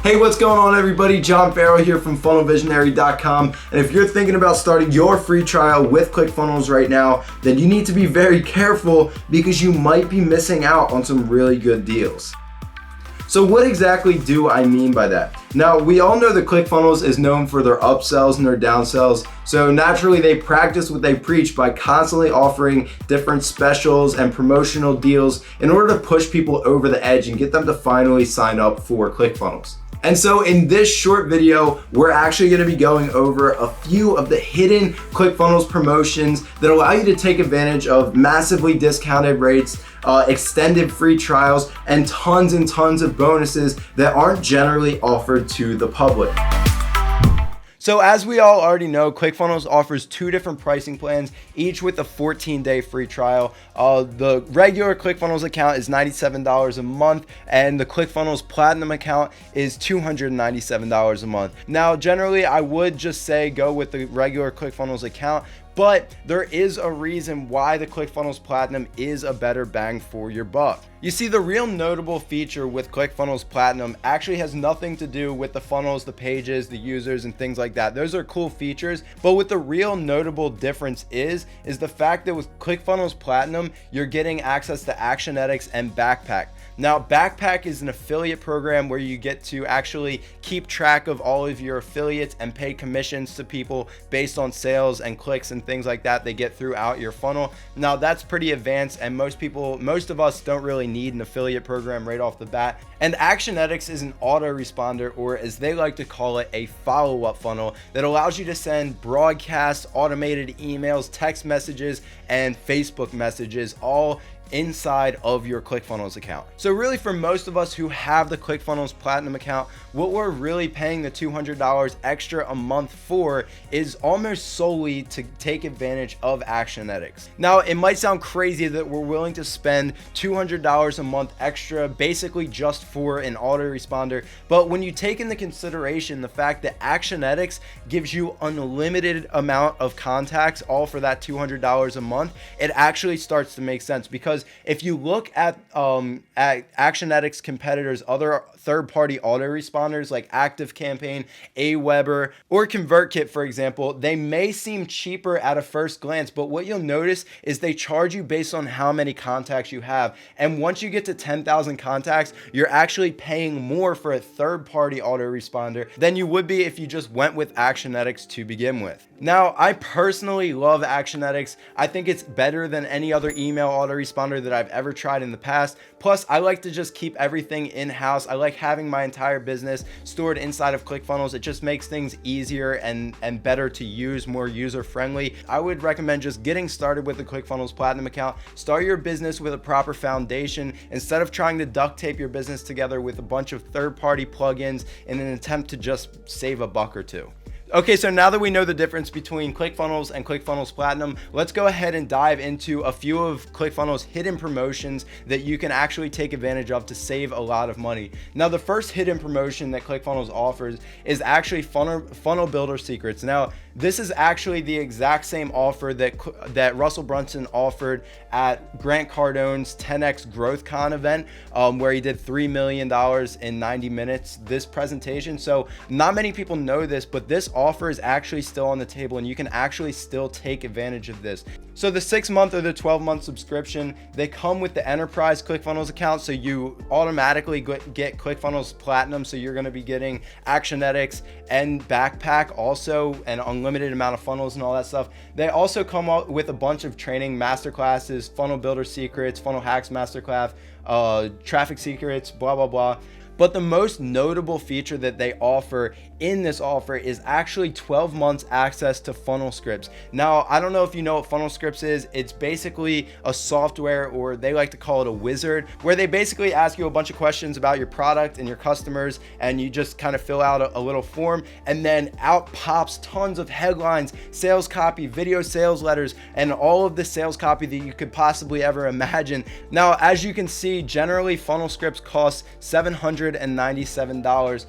Hey, what's going on everybody? John Farrell here from funnelvisionary.com, and if you're thinking about starting your free trial with ClickFunnels right now, then you need to be very careful because you might be missing out on some really good deals. So what exactly do I mean by that? Now, we all know that ClickFunnels is known for their upsells and their downsells, so naturally they practice what they preach by constantly offering different specials and promotional deals in order to push people over the edge and get them to finally sign up for ClickFunnels. And so in this short video, we're actually going to be going over a few of the hidden ClickFunnels promotions that allow you to take advantage of massively discounted rates, extended free trials, and tons of bonuses that aren't generally offered to the public. So as we all already know, ClickFunnels offers two different pricing plans, each with a 14-day free trial. The regular ClickFunnels account is $97 a month, and the ClickFunnels Platinum account is $297 a month. Now, generally, I would just say go with the regular ClickFunnels account, but there is a reason why the ClickFunnels Platinum is a better bang for your buck. You see, the real notable feature with ClickFunnels Platinum actually has nothing to do with the funnels, the pages, the users, and things like that. Those are cool features, but what the real notable difference is the fact that with ClickFunnels Platinum, you're getting access to Actionetics and Backpack. Now, Backpack is an affiliate program where you get to actually keep track of all of your affiliates and pay commissions to people based on sales and clicks and things like that they get throughout your funnel. Now, that's pretty advanced, and most of us don't really need an affiliate program right off the bat. And Actionetics is an autoresponder, or as they like to call it, a follow-up funnel that allows you to send broadcasts, automated emails, text messages, and Facebook messages all inside of your ClickFunnels account. So really, for most of us who have the ClickFunnels Platinum account, what we're really paying the $200 extra a month for is almost solely to take advantage of Actionetics. Now, it might sound crazy that we're willing to spend $200 a month extra basically just for an autoresponder, but when you take into consideration the fact that Actionetics gives you unlimited amount of contacts all for that $200 a month, it actually starts to make sense. Because if you look at Actionetics competitors, other third-party autoresponders like ActiveCampaign, Aweber, or ConvertKit, for example, they may seem cheaper at a first glance, but what you'll notice is they charge you based on how many contacts you have. And once you get to 10,000 contacts, you're actually paying more for a third-party autoresponder than you would be if you just went with Actionetics to begin with. Now, I personally love Actionetics. I think it's better than any other email autoresponder that I've ever tried in the past. Plus, I like to just keep everything in-house. I like having my entire business stored inside of ClickFunnels. It just makes things easier and better to use, more user-friendly. I would recommend just getting started with the ClickFunnels Platinum account. Start your business with a proper foundation instead of trying to duct tape your business together with a bunch of third-party plugins in an attempt to just save a buck or two. Okay, so now that we know the difference between ClickFunnels and ClickFunnels Platinum, let's go ahead and dive into a few of ClickFunnels' hidden promotions that you can actually take advantage of to save a lot of money. Now, the first hidden promotion that ClickFunnels offers is actually Funnel Builder Secrets. Now, this is actually the exact same offer that Russell Brunson offered at Grant Cardone's 10X GrowthCon event, where he did $3 million in 90 minutes, this presentation. So not many people know this, but this offer is actually still on the table, and you can actually still take advantage of this. So the 6-month or the 12-month subscription, they come with the enterprise ClickFunnels account, so you automatically get ClickFunnels Platinum, so you're going to be getting Actionetics and Backpack also, an unlimited amount of funnels and all that stuff. They also come out with a bunch of training masterclasses, Funnel Builder Secrets, Funnel Hacks Masterclass, Traffic Secrets, blah blah blah. But the most notable feature that they offer in this offer is actually 12 months access to funnel scripts. Now, I don't know if you know what funnel scripts is. It's basically a software, or they like to call it a wizard, where they basically ask you a bunch of questions about your product and your customers, and you just kind of fill out a little form, and then out pops tons of headlines, sales copy, video sales letters, and all of the sales copy that you could possibly ever imagine. Now, as you can see, generally funnel scripts cost $797.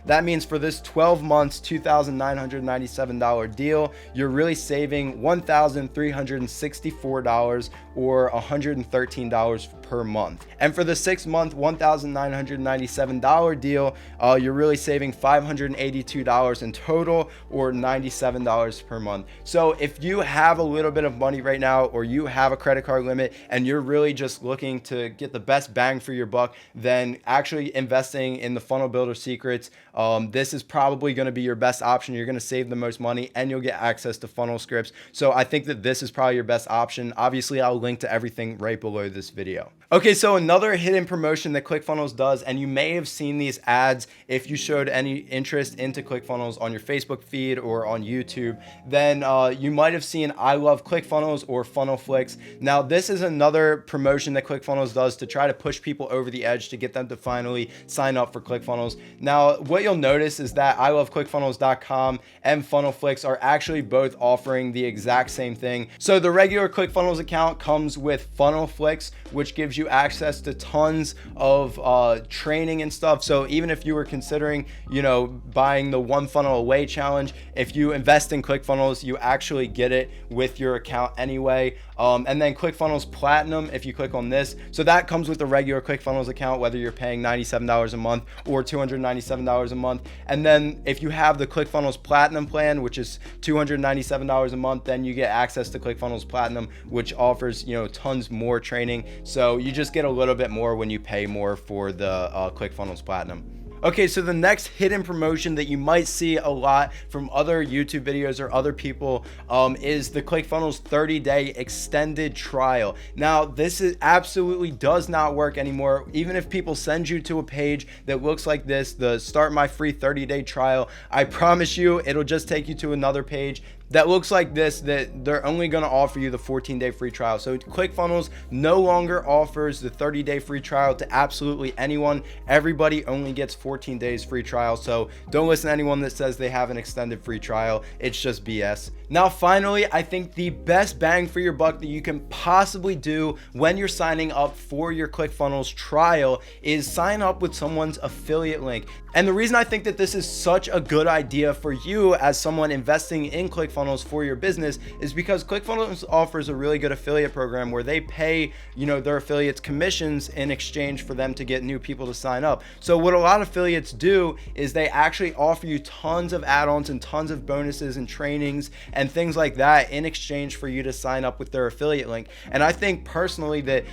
That means for this 12 months $2,997 deal, you're really saving $1,364 or $113 per month. And for the 6-month $1,997 deal, you're really saving $582 in total, or $97 per month. So if you have a little bit of money right now, or you have a credit card limit and you're really just looking to get the best bang for your buck, then actually investing in the Funnel Builder Secrets, this is probably going to be your best option. You're going to save the most money and you'll get access to funnel scripts. So I think that this is probably your best option. Obviously, I'll link to everything right below this video. Okay, so another hidden promotion that ClickFunnels does, and you may have seen these ads if you showed any interest into ClickFunnels on your Facebook feed or on YouTube, then you might have seen I love ClickFunnels or Funnel Flicks. Now, this is another promotion that ClickFunnels does to try to push people over the edge to get them to finally sign up for ClickFunnels. Now, what you'll notice is that 𝐿oveClickfunnels.com and Funnel Flicks are actually both offering the exact same thing. So the regular ClickFunnels account comes with Funnel Flicks, which gives you access to tons of training and stuff. So even if you were considering, buying the One Funnel Away challenge, if you invest in ClickFunnels, you actually get it with your account anyway. And then ClickFunnels Platinum, if you click on this, so that comes with the regular ClickFunnels account, whether you're paying $97 a month or $297 a month. And then if you have the ClickFunnels Platinum plan, which is $297 a month, then you get access to ClickFunnels Platinum, which offers, tons more training. So you just get a little bit more when you pay more for the ClickFunnels Platinum. Okay, so the next hidden promotion that you might see a lot from other YouTube videos or other people is the ClickFunnels 30-day extended trial. Now, this absolutely does not work anymore. Even if people send you to a page that looks like this, the Start My Free 30-day trial, I promise you it'll just take you to another page that looks like this, that they're only going to offer you the 14-day free trial. So ClickFunnels no longer offers the 30-day free trial to absolutely anyone. Everybody only gets 14 days free trial. So don't listen to anyone that says they have an extended free trial. It's just BS. Now, finally, I think the best bang for your buck that you can possibly do when you're signing up for your ClickFunnels trial is sign up with someone's affiliate link. And the reason I think that this is such a good idea for you as someone investing in ClickFunnels for your business is because ClickFunnels offers a really good affiliate program where they pay, their affiliates commissions in exchange for them to get new people to sign up. So what a lot of affiliates do is they actually offer you tons of add-ons and tons of bonuses and trainings and things like that in exchange for you to sign up with their affiliate link. And I think personally that,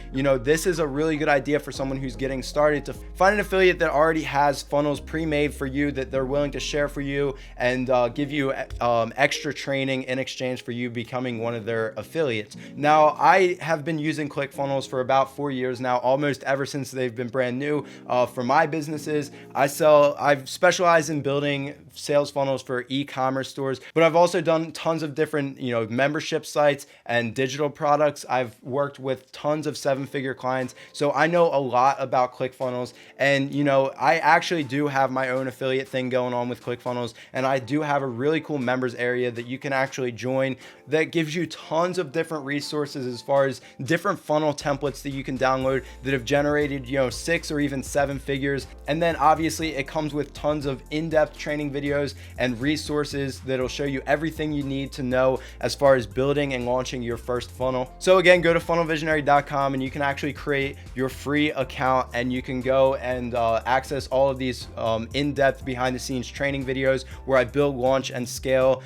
this is a really good idea for someone who's getting started to find an affiliate that already has funnels pre-made for you that they're willing to share for you and give you extra training in exchange for you becoming one of their affiliates. Now, I have been using ClickFunnels for about 4 years now, almost ever since they've been brand new. For my businesses, I've specialized in building sales funnels for e-commerce stores, but I've also done tons of different, membership sites and digital products. I've worked with tons of 7-figure clients. So I know a lot about ClickFunnels, and, I actually do have my own affiliate thing going on with ClickFunnels, and I do have a really cool members area that you can actually join that gives you tons of different resources as far as different funnel templates that you can download that have generated, 6 or even 7 figures. And then obviously it comes with tons of in-depth training videos and resources that'll show you everything you need to know as far as building and launching your first funnel. So again, go to funnelvisionary.com and you can actually create your free account, and you can go and access all of these in-depth behind the scenes training videos where I build, launch, and scale,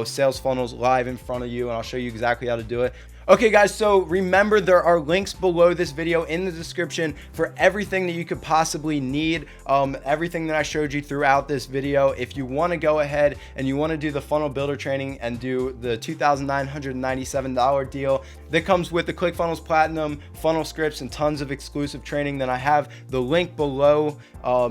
sales funnels live in front of you, and I'll show you exactly how to do it. Okay guys, so remember there are links below this video in the description for everything that you could possibly need, everything that I showed you throughout this video. If you want to go ahead and you want to do the funnel builder training and do the $2,997 deal that comes with the ClickFunnels Platinum, funnel scripts, and tons of exclusive training, then I have the link below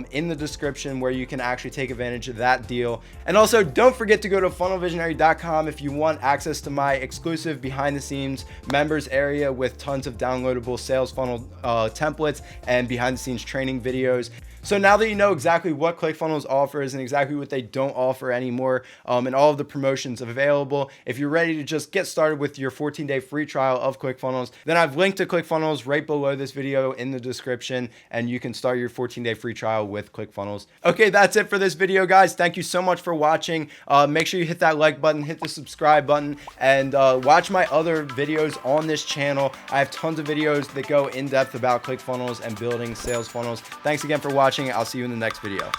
in the description where you can actually take advantage of that deal. And also don't forget to go to funnelvisionary.com if you want access to my exclusive behind the scenes members area with tons of downloadable sales funnel templates and behind the scenes training videos. So now that you know exactly what ClickFunnels offers and exactly what they don't offer anymore, and all of the promotions available, if you're ready to just get started with your 14-day free trial of ClickFunnels, then I've linked to ClickFunnels right below this video in the description, and you can start your 14-day free trial with ClickFunnels. Okay, that's it for this video, guys. Thank you so much for watching. Make sure you hit that like button, hit the subscribe button, and watch my other videos videos on this channel. I have tons of videos that go in depth about ClickFunnels and building sales funnels. Thanks again for watching. I'll see you in the next video.